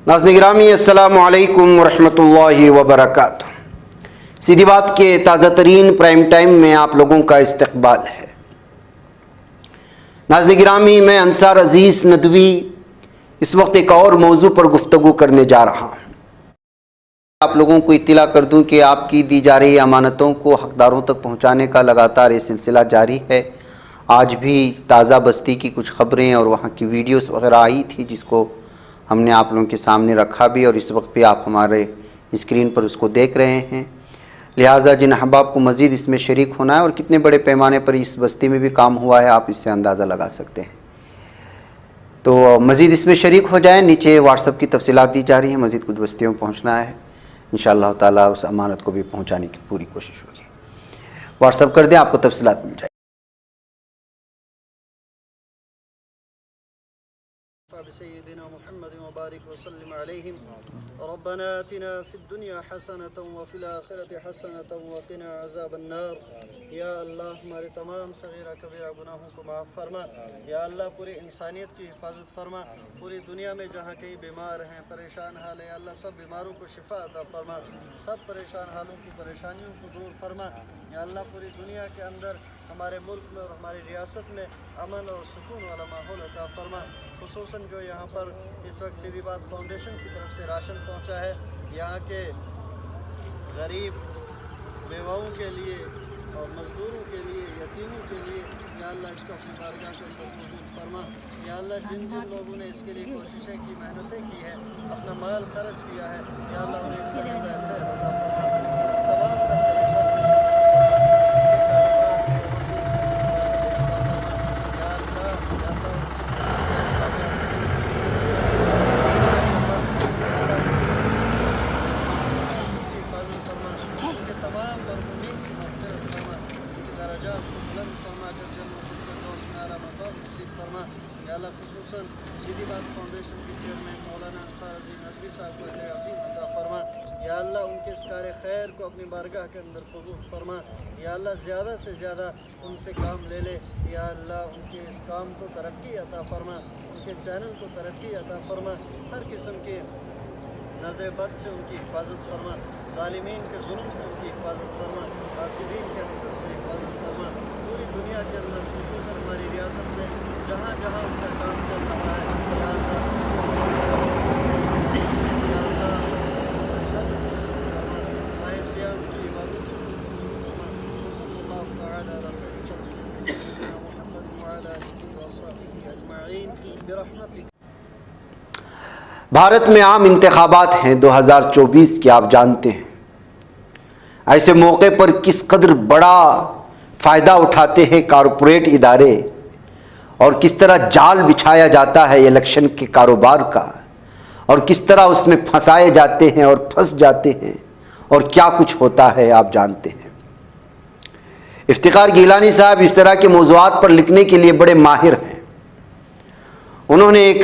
ناظرین گرامی السلام علیکم ورحمۃ اللہ وبرکاتہ۔ سیدھی بات کے تازہ ترین پرائم ٹائم میں آپ لوگوں کا استقبال ہے۔ ناظرین گرامی، میں انصار عزیز ندوی اس وقت ایک اور موضوع پر گفتگو کرنے جا رہا ہوں۔ آپ لوگوں کو اطلاع کر دوں کہ آپ کی دی جا رہی امانتوں کو حقداروں تک پہنچانے کا لگاتار یہ سلسلہ جاری ہے۔ آج بھی تازہ بستی کی کچھ خبریں اور وہاں کی ویڈیوز وغیرہ آئی تھی، جس کو ہم نے آپ لوگوں کے سامنے رکھا بھی، اور اس وقت بھی آپ ہمارے اسکرین پر اس کو دیکھ رہے ہیں۔ لہٰذا جن احباب کو مزید اس میں شریک ہونا ہے اور کتنے بڑے پیمانے پر اس بستی میں بھی کام ہوا ہے، آپ اس سے اندازہ لگا سکتے ہیں۔ تو مزید اس میں شریک ہو جائیں۔ نیچے واٹس ایپ کی تفصیلات دی جا رہی ہیں، مزید کچھ بستیوں میں پہنچنا ہے، انشاءاللہ تعالیٰ اس امانت کو بھی پہنچانے کی پوری کوشش ہوگی۔ واٹس ایپ کر دیں، آپ کو تفصیلات مل جائیں۔ سيدنا محمد وبارك وسلم عليهم ربنا آتنا في الدنيا حسنة وفي الآخرة حسنة وقنا عذاب النار۔ یا اللہ ہمارے تمام صغیرہ کبیرہ گناہوں کو معاف فرما۔ یا اللہ پوری انسانیت کی حفاظت فرما۔ پوری دنیا میں جہاں کئی بیمار ہیں، پریشان حال ہے، یا اللہ سب بیماروں کو شفا عطا فرما۔ سب پریشان حالوں کی پریشانیوں کو دور فرما۔ یا اللہ پوری دنیا کے اندر ہمارے ملک میں اور ہماری ریاست میں امن اور سکون والا ماحول عطا فرما۔ خصوصاً جو یہاں پر اس وقت سیدھی بات فاؤنڈیشن کی طرف سے راشن پہنچا ہے، یہاں کے غریب بیواؤں کے لیے اور مزدوروں کے لیے، یتیموں کے لیے، یا اللہ اس کو اپنی بارگاہ کے اندر قبول فرما۔ یا اللہ جن جن لوگوں نے اس کے لیے کوششیں کی، محنتیں کی ہیں، اپنا مال خرچ کیا ہے، یا اللہ انہیں اس کا جزائے خیر عطا فرما۔ تمام تر پریشان خصوصاً سیدھی بات فاؤنڈیشن کے چیئرمین مولانا انصار عزیز ندوی صاحب کو اجر عظیم عطا فرما۔ یا اللہ ان کے اس کار خیر کو اپنی بارگاہ کے اندر قبول فرما۔ یا اللہ زیادہ سے زیادہ ان سے کام لے لے۔ یا اللہ ان کے اس کام کو ترقی عطا فرما، ان کے چینل کو ترقی عطا فرما، ہر قسم کے نظر بد سے ان کی حفاظت فرما، ظالمین کے ظلم سے ان کی حفاظت فرما، حاسدین کے حسد سے حفاظت فرما۔ پوری دنیا کے اندر خصوصاً ہماری ریاست میں جہاں جہاں ان کا کام چل رہا ہے، یا اللہ صلی اللہ تعالی علی خیر خلقہ سیدنا محمد وعلی آلہ وصحبہ اجمعین برحمتک۔ بھارت میں عام انتخابات ہیں 2024 کے، آپ جانتے ہیں۔ ایسے موقع پر کس قدر بڑا فائدہ اٹھاتے ہیں کارپوریٹ ادارے، اور کس طرح جال بچھایا جاتا ہے الیکشن کے کاروبار کا، اور کس طرح اس میں پھنسائے جاتے ہیں اور پھنس جاتے ہیں، اور کیا کچھ ہوتا ہے آپ جانتے ہیں۔ افتخار گیلانی صاحب اس طرح کے موضوعات پر لکھنے کے لیے بڑے ماہر ہیں۔ انہوں نے ایک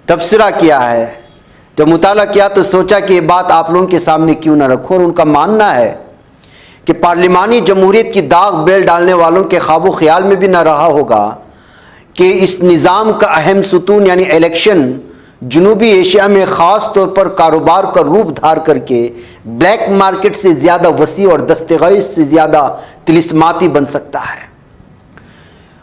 تبصرہ کیا ہے، جب مطالعہ کیا تو سوچا کہ یہ بات آپ لوگوں کے سامنے کیوں نہ رکھوں، اور ان کا ماننا ہے کہ پارلیمانی جمہوریت کی داغ بیل ڈالنے والوں کے خواب و خیال میں بھی نہ رہا ہوگا کہ اس نظام کا اہم ستون یعنی الیکشن جنوبی ایشیا میں خاص طور پر کاروبار کا روپ دھار کر کے بلیک مارکیٹ سے زیادہ وسیع اور دستغیث سے زیادہ طلسماتی بن سکتا ہے۔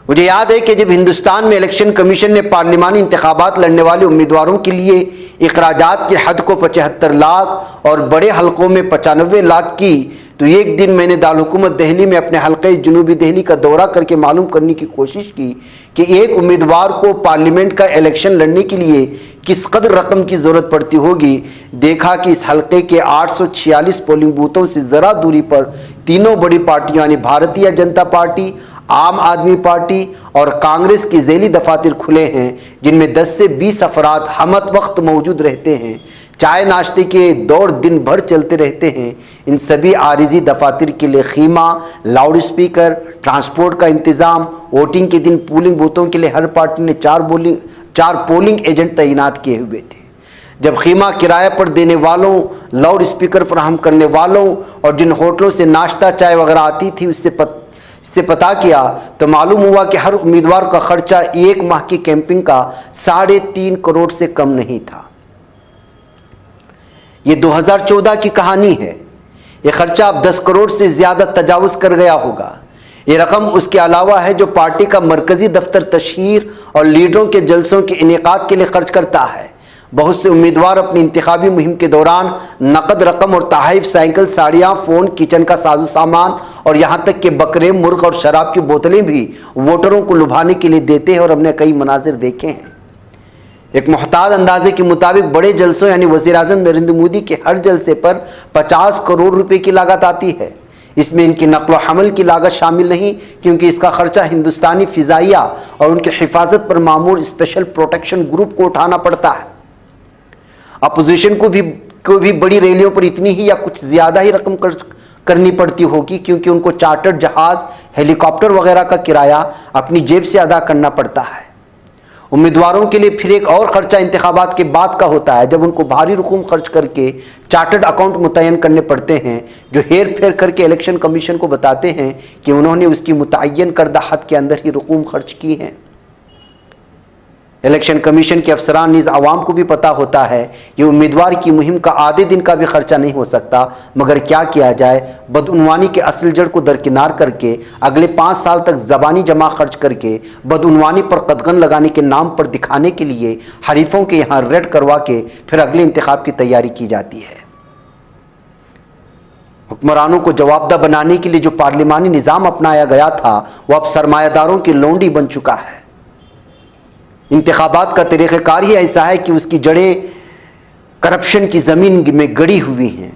مجھے یاد ہے کہ جب ہندوستان میں الیکشن کمیشن نے پارلیمانی انتخابات لڑنے والے امیدواروں کے لیے اخراجات کی حد کو 75 لاکھ اور بڑے حلقوں میں 95 لاکھ کی، تو ایک دن میں نے دارالحکومت دہلی میں اپنے حلقہ جنوبی دہلی کا دورہ کر کے معلوم کرنے کی کوشش کی کہ ایک امیدوار کو پارلیمنٹ کا الیکشن لڑنے کے لیے کس قدر رقم کی ضرورت پڑتی ہوگی۔ دیکھا کہ اس حلقے کے 846 پولنگ بوتھوں سے ذرا دوری پر تینوں بڑی پارٹیاں یعنی بھارتیہ جنتا پارٹی، عام آدمی پارٹی اور کانگریس کے ذیلی دفاتر کھلے ہیں، جن میں 10 سے 20 افراد ہمت وقت موجود رہتے ہیں۔ چائے ناشتے کے دور دن بھر چلتے رہتے ہیں۔ ان سبھی عارضی دفاتر کے لیے خیمہ، لاؤڈ اسپیکر، ٹرانسپورٹ کا انتظام، ووٹنگ کے دن پولنگ بوتھوں کے لیے ہر پارٹی نے 4 پولنگ ایجنٹ تعینات کیے ہوئے تھے۔ جب خیمہ کرایہ پر دینے والوں، لاؤڈ اسپیکر فراہم کرنے والوں اور جن ہوٹلوں سے ناشتہ چائے وغیرہ آتی تھی اس سے پتہ کیا تو معلوم ہوا کہ ہر امیدوار کا خرچہ ایک ماہ کی کیمپنگ کا 3.5 کروڑ سے کم نہیں تھا۔ یہ 2014 کی کہانی ہے. یہ خرچہ اب 10 کروڑ سے زیادہ تجاوز کر گیا ہوگا. یہ رقم اس کے علاوہ ہے جو پارٹی کا مرکزی دفتر تشہیر اور لیڈروں کے جلسوں کے انعقاد کے لیے خرچ کرتا ہے. بہت سے امیدوار اپنی انتخابی مہم کے دوران نقد رقم اور تحائف، سائیکل، ساڑیاں، فون، کچن کا ساز و سامان اور یہاں تک کہ بکرے، مرغ اور شراب کی بوتلیں بھی ووٹروں کو لبھانے کے لیے دیتے ہیں، اور ہم نے کئی مناظر دیکھے ہیں. ایک محتاط اندازے کے مطابق بڑے جلسوں یعنی وزیر اعظم نریندر مودی کے ہر جلسے پر 50 کروڑ روپے کی لاگت آتی ہے. اس میں ان کی نقل و حمل کی لاگت شامل نہیں، کیونکہ اس کا خرچہ ہندوستانی فضائیہ اور ان کی حفاظت پر مامور اسپیشل پروٹیکشن گروپ کو اٹھانا پڑتا ہے. اپوزیشن کو بھی بڑی ریلیوں پر اتنی ہی یا کچھ زیادہ ہی رقم کرنی پڑتی ہوگی، کیونکہ ان کو چارٹرڈ جہاز، ہیلی کاپٹر وغیرہ کا کرایہ اپنی جیب سے ادا کرنا پڑتا ہے. امیدواروں کے لیے پھر ایک اور خرچہ انتخابات کے بعد کا ہوتا ہے، جب ان کو بھاری رقوم خرچ کر کے چارٹرڈ اکاؤنٹ متعین کرنے پڑتے ہیں، جو ہیر پھیر کر کے الیکشن کمیشن کو بتاتے ہیں کہ انہوں نے اس کی متعین کردہ حد کے اندر ہی رقوم خرچ کی ہیں. الیکشن کمیشن کے افسران نیز عوام کو بھی پتا ہوتا ہے یہ امیدوار کی مہم کا آدھے دن کا بھی خرچہ نہیں ہو سکتا، مگر کیا کیا جائے، بدعنوانی کے اصل جڑ کو درکنار کر کے اگلے 5 سال تک زبانی جمع خرچ کر کے بدعنوانی پر قدغن لگانے کے نام پر دکھانے کے لیے حریفوں کے یہاں ریڈ کروا کے پھر اگلے انتخاب کی تیاری کی جاتی ہے. حکمرانوں کو جواب دہ بنانے کے لیے جو پارلیمانی نظام اپنایا گیا تھا وہ اب سرمایہ داروں کی لونڈی بن چکا ہے. انتخابات کا طریقہ کار ہی ایسا ہے کہ اس کی جڑیں کرپشن کی زمین میں گڑی ہوئی ہیں.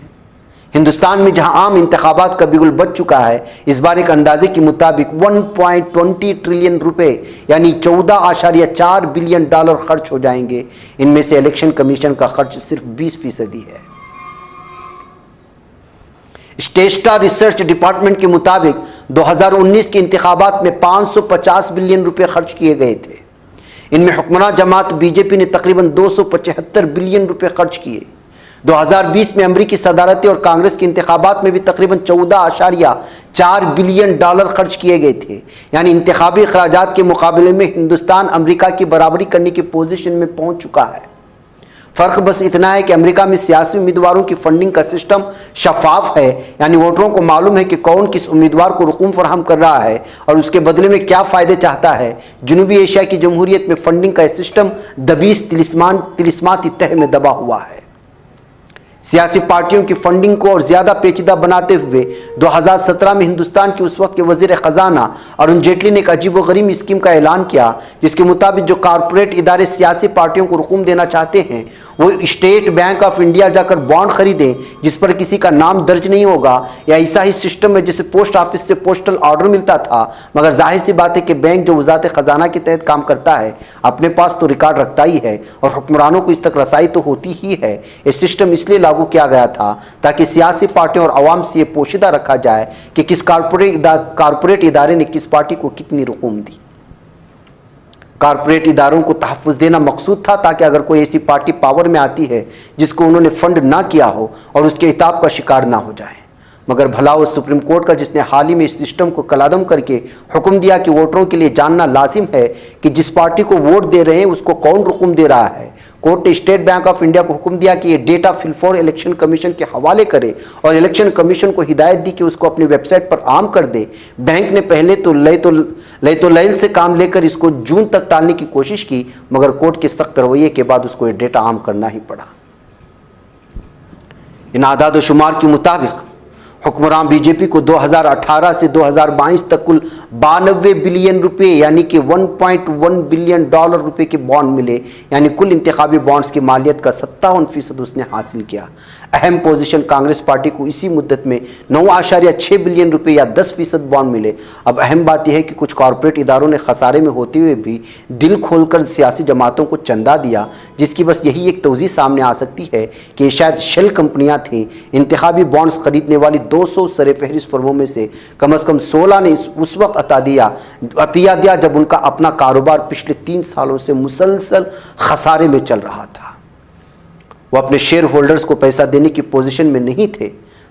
ہندوستان میں جہاں عام انتخابات کا بگل بچ چکا ہے، اس بار ایک اندازے کے مطابق 1.20 ٹریلین روپے یعنی 14.4 بلین ڈالر خرچ ہو جائیں گے. ان میں سے الیکشن کمیشن کا خرچ صرف 20% ہے. اسٹیٹسٹا ریسرچ ڈپارٹمنٹ کے مطابق 2019 کے انتخابات میں 550 بلین روپے خرچ کیے گئے تھے. ان میں حکمراں جماعت بی جے پی نے تقریباً 275 بلین روپے خرچ کیے. 2020 میں امریکی صدارتی اور کانگریس کے انتخابات میں بھی تقریباً 14.4 بلین ڈالر خرچ کیے گئے تھے. یعنی انتخابی اخراجات کے مقابلے میں ہندوستان امریکہ کی برابری کرنے کی پوزیشن میں پہنچ چکا ہے. فرق بس اتنا ہے کہ امریکہ میں سیاسی امیدواروں کی فنڈنگ کا سسٹم شفاف ہے، یعنی ووٹروں کو معلوم ہے کہ کون کس امیدوار کو رقوم فراہم کر رہا ہے اور اس کے بدلے میں کیا فائدے چاہتا ہے. جنوبی ایشیا کی جمہوریت میں فنڈنگ کا سسٹم دبیس طلسماتی تہہ میں دبا ہوا ہے. سیاسی پارٹیوں کی فنڈنگ کو اور زیادہ پیچیدہ بناتے ہوئے 2017 میں ہندوستان کے اس وقت کے وزیر خزانہ ارون جیٹلی نے ایک عجیب و غریب اسکیم کا اعلان کیا، جس کے مطابق جو کارپوریٹ ادارے سیاسی پارٹیوں کو رقوم دینا چاہتے ہیں وہ اسٹیٹ بینک آف انڈیا جا کر بانڈ خریدیں جس پر کسی کا نام درج نہیں ہوگا، یا ایسا ہی سسٹم ہے جسے پوسٹ آفس سے پوسٹل آرڈر ملتا تھا. مگر ظاہر سی بات ہے کہ بینک جو وزارت خزانہ کے تحت کام کرتا ہے اپنے پاس تو ریکارڈ رکھتا ہی ہے اور حکمرانوں کو اس تک رسائی تو ہوتی ہی ہے. یہ سسٹم اس لیے لاگو کیا گیا تھا تاکہ سیاسی پارٹیوں اور عوام سے یہ پوشیدہ رکھا جائے کہ کس کارپوریٹ ادارے نے کس پارٹی کو کتنی رقوم دی. کارپوریٹ اداروں کو تحفظ دینا مقصود تھا تاکہ اگر کوئی ایسی پارٹی پاور میں آتی ہے جس کو انہوں نے فنڈ نہ کیا ہو اور اس کے عتاب کا شکار نہ ہو جائے. مگر بھلا وہ سپریم کورٹ کا جس نے حال ہی میں اس سسٹم کو کلعدم کر کے حکم دیا کہ ووٹروں کے لیے جاننا لازم ہے کہ جس پارٹی کو ووٹ دے رہے ہیں اس کو کون رقم دے رہا ہے. کورٹ نے اسٹیٹ بینک آف انڈیا کو حکم دیا کہ یہ ڈیٹا فل فور الیکشن کمیشن کے حوالے کرے اور الیکشن کمیشن کو ہدایت دی کہ اس کو اپنی ویب سائٹ پر عام کر دے. بینک نے پہلے تو لیل سے کام لے کر اس کو جون تک ٹالنے کی کوشش کی، مگر کورٹ کے سخت رویے کے بعد اس کو یہ ڈیٹا عام کرنا ہی پڑا. ان اعداد و شمار کے مطابق حکمران بی جے پی کو 2018 سے 2022 تک کل 92 بلین روپے یعنی کہ 1.1 بلین ڈالر روپے کے بانڈ ملے، یعنی کل انتخابی بانڈز کی مالیت کا 57% اس نے حاصل کیا. اہم پوزیشن کانگریس پارٹی کو اسی مدت میں 9.6 بلین روپے یا 10% بانڈ ملے. اب اہم بات یہ ہے کہ کچھ کارپوریٹ اداروں نے خسارے میں ہوتے ہوئے بھی دل کھول کر سیاسی جماعتوں کو چندہ دیا، جس کی بس یہی ایک توضیح سامنے آ سکتی ہے کہ یہ شاید شیل کمپنیاں تھیں. انتخابی بانڈز خریدنے والی 200 سر فہرست فرموں میں سے کم از کم 16 نے اس وقت عطیہ دیا جب ان کا اپنا کاروبار پچھلے 3 سالوں سے مسلسل خسارے میں چل رہا تھا. وہ اپنے شیئر ہولڈرز کو پیسہ دینے کی پوزیشن میں نہیں تھے،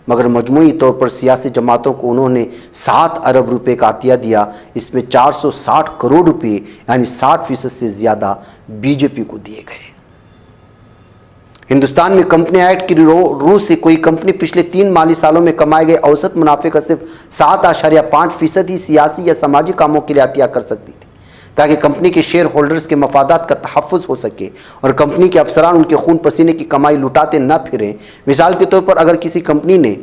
مگر مجموعی طور پر سیاسی جماعتوں کو انہوں نے 7 ارب روپے کا عطیہ دیا. اس میں 460 کروڑ روپے یعنی 60% سے زیادہ بی جے پی کو دیے گئے. ہندوستان میں کمپنی ایکٹ کی روح سے کوئی کمپنی پچھلے 3 مالی سالوں میں کمائے گئے اوسط منافع کا صرف 7.5% ہی سیاسی یا سماجی کاموں کے لیے عطیہ کر سکتی تھی، تاکہ کمپنی کے شیئر ہولڈرز کے مفادات کا تحفظ ہو سکے اور کمپنی کے افسران ان کے خون پسینے کی کمائی لٹاتے نہ پھریں۔ مثال کے طور پر اگر کسی کمپنی نے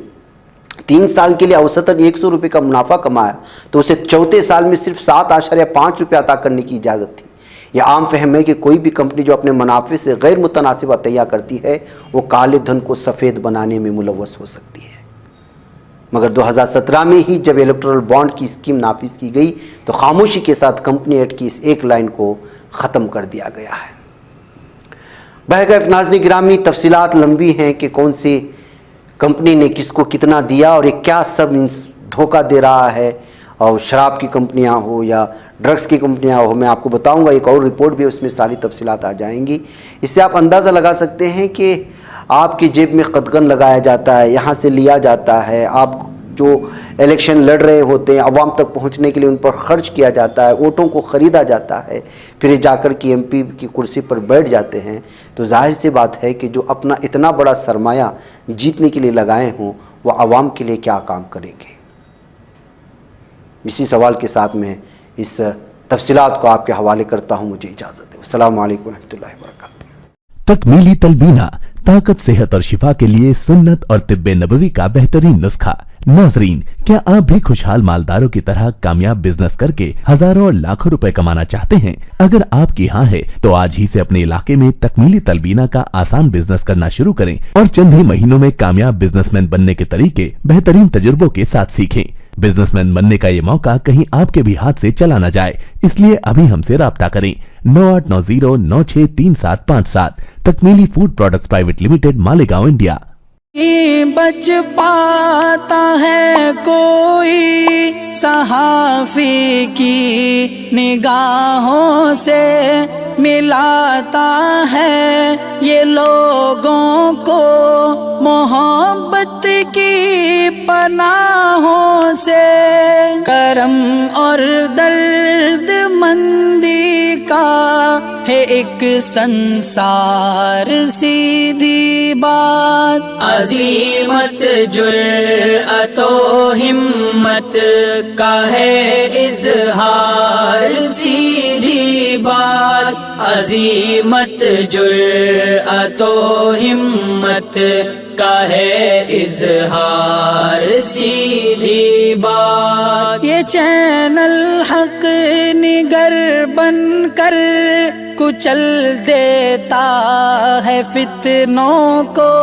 3 سال کے لیے اوسطاً 100 روپے کا منافع کمایا تو اسے چوتھے سال میں صرف 7.5 روپے عطا کرنے کی اجازت تھی۔ یہ عام فہم ہے کہ کوئی بھی کمپنی جو اپنے منافع سے غیر متناسب عطیہ کرتی ہے وہ کالے دھن کو سفید بنانے میں ملوث ہو سکتی ہے۔ مگر 2017 میں ہی جب الیکٹورل بانڈ کی اسکیم نافذ کی گئی تو خاموشی کے ساتھ کمپنی ایکٹ کی اس ایک لائن کو ختم کر دیا گیا ہے۔ بہرکیف ناظرین گرامی، تفصیلات لمبی ہیں کہ کون سی کمپنی نے کس کو کتنا دیا اور یہ کیا سب دھوکہ دے رہا ہے، اور شراب کی کمپنیاں ہو یا ڈرگس کی کمپنیاں ہو، میں آپ کو بتاؤں گا، ایک اور رپورٹ بھی اس میں ساری تفصیلات آ جائیں گی۔ اس سے آپ اندازہ لگا سکتے ہیں کہ آپ کی جیب میں قدغن لگایا جاتا ہے، یہاں سے لیا جاتا ہے، آپ جو الیکشن لڑ رہے ہوتے ہیں عوام تک پہنچنے کے لیے ان پر خرچ کیا جاتا ہے، ووٹوں کو خریدا جاتا ہے، پھر یہ جا کر کے ایم پی کی کرسی پر بیٹھ جاتے ہیں، تو ظاہر سی بات ہے کہ جو اپنا اتنا بڑا سرمایہ جیتنے کے لیے لگائے ہوں وہ عوام کے لیے کیا کام کریں گے۔ اسی سوال کے ساتھ میں اس تفصیلات کو آپ کے حوالے کرتا ہوں، مجھے اجازت ہے۔ السلام علیکم ورحمۃ اللہ وبرکاتہ۔ تکمیلی تلبینہ، طاقت، صحت اور شفا کے لیے سنت اور طب نبوی کا بہترین نسخہ۔ ناظرین، کیا آپ بھی خوشحال مالداروں کی طرح کامیاب بزنس کر کے ہزاروں اور لاکھوں روپے کمانا چاہتے ہیں؟ اگر آپ کی ہاں ہے تو آج ہی سے اپنے علاقے میں تکمیلی تلبینہ کا آسان بزنس کرنا شروع کریں اور چند ہی مہینوں میں کامیاب بزنس مین بننے کے طریقے بہترین تجربوں کے ساتھ سیکھیں۔ بزنس مین بننے کا یہ موقع کہیں آپ کے بھی ہاتھ سے چلا نہ جائے، اس لیے ابھی ہم سے رابطہ کریں۔ 9890963757 Takmili food products private limited, Malegaon, India. بچ پاتا ہے کوئی صحافی کی نگاہوں سے، ملاتا ہے یہ لوگوں کو محبت کی پناہوں سے، کرم اور درد مندی کا ہے ایک سنسار، سیدھی بات عزیمت جرأت و ہمت کا ہے اظہار، سیدھی بات عزیمت جرأت و ہمت کا ہے اظہار، سیدھی بات۔ یہ چینل حق نگر بن کر کچل دیتا ہے فتنوں کو،